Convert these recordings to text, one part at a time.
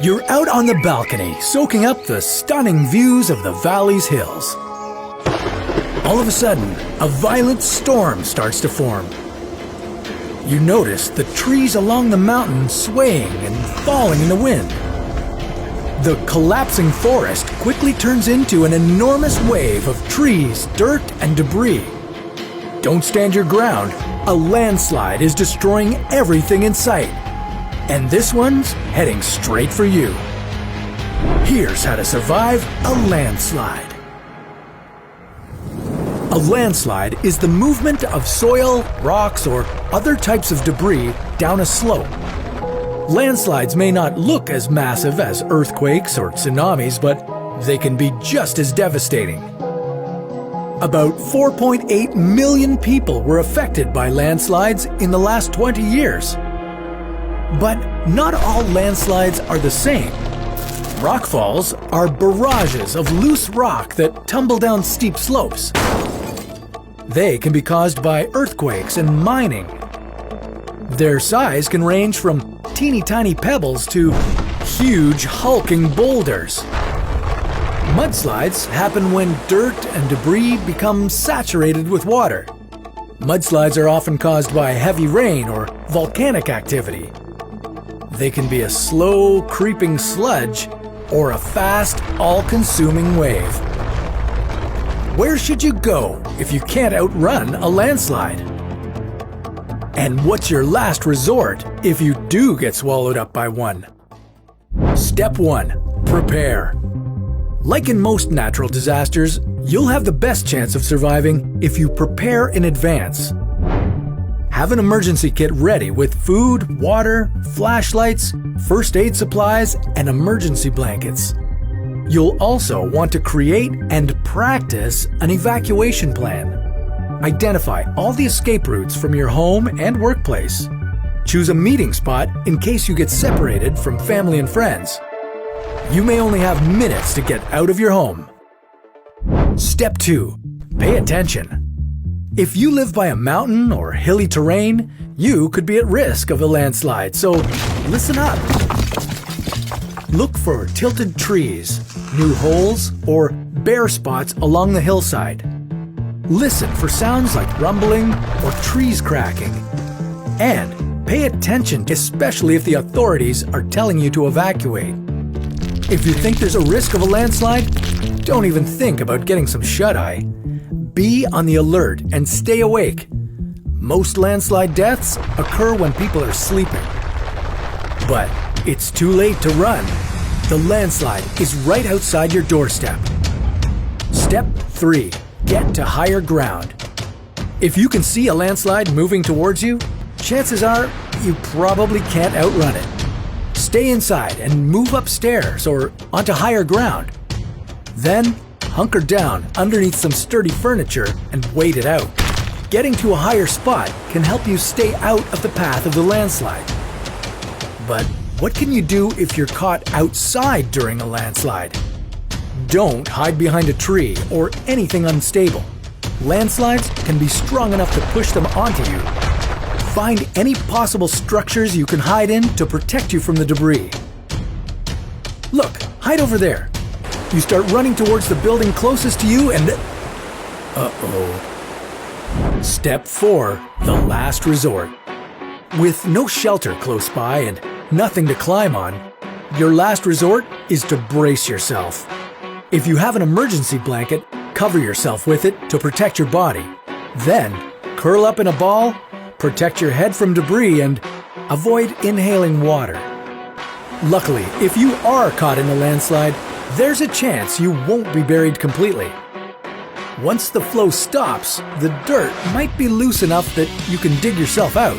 You're out on the balcony, soaking up the stunning views of the valley's hills. All of a sudden, a violent storm starts to form. You notice the trees along the mountain swaying and falling in the wind. The collapsing forest quickly turns into an enormous wave of trees, dirt, and debris. Don't stand your ground. A landslide is destroying everything in sight. And this one's heading straight for you. Here's how to survive a landslide. A landslide is the movement of soil, rocks, or other types of debris down a slope. Landslides may not look as massive as earthquakes or tsunamis, but they can be just as devastating. About 4.8 million people were affected by landslides in the last 20 years. But not all landslides are the same. Rockfalls are barrages of loose rock that tumble down steep slopes. They can be caused by earthquakes and mining. Their size can range from teeny tiny pebbles to huge hulking boulders. Mudslides happen when dirt and debris become saturated with water. Mudslides are often caused by heavy rain or volcanic activity. They can be a slow, creeping sludge or a fast, all-consuming wave. Where should you go if you can't outrun a landslide? And what's your last resort if you do get swallowed up by one? Step 1. Prepare. Like in most natural disasters, you'll have the best chance of surviving if you prepare in advance. Have an emergency kit ready with food, water, flashlights, first aid supplies, and emergency blankets. You'll also want to create and practice an evacuation plan. Identify all the escape routes from your home and workplace. Choose a meeting spot in case you get separated from family and friends. You may only have minutes to get out of your home. Step 2. Pay attention. If you live by a mountain or hilly terrain, you could be at risk of a landslide, so listen up. Look for tilted trees, new holes, or bare spots along the hillside. Listen for sounds like rumbling or trees cracking. And pay attention, especially if the authorities are telling you to evacuate. If you think there's a risk of a landslide, don't even think about getting some shut-eye. Be on the alert and stay awake. Most landslide deaths occur when people are sleeping. But it's too late to run. The landslide is right outside your doorstep. Step 3. Get to higher ground. If you can see a landslide moving towards you, chances are you probably can't outrun it. Stay inside and move upstairs or onto higher ground. Then, hunker down underneath some sturdy furniture and wait it out. Getting to a higher spot can help you stay out of the path of the landslide. But what can you do if you're caught outside during a landslide? Don't hide behind a tree or anything unstable. Landslides can be strong enough to push them onto you. Find any possible structures you can hide in to protect you from the debris. Look, hide over there. You start running towards the building closest to you and... Uh-oh. Step 4. The last resort. With no shelter close by and nothing to climb on, your last resort is to brace yourself. If you have an emergency blanket, cover yourself with it to protect your body. Then, curl up in a ball, protect your head from debris, and avoid inhaling water. Luckily, if you are caught in a landslide, there's a chance you won't be buried completely. Once the flow stops, the dirt might be loose enough that you can dig yourself out.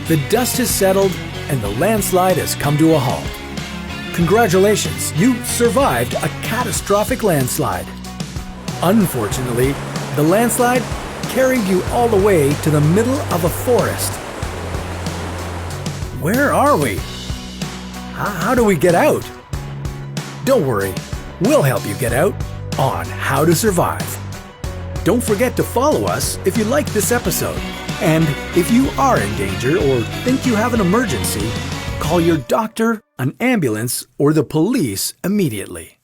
The dust has settled and the landslide has come to a halt. Congratulations, you survived a catastrophic landslide. Unfortunately, the landslide carried you all the way to the middle of a forest. Where are we? How do we get out? Don't worry, we'll help you get out on How to Survive. Don't forget to follow us if you like this episode. And if you are in danger or think you have an emergency, Call your doctor, an ambulance, or the police immediately.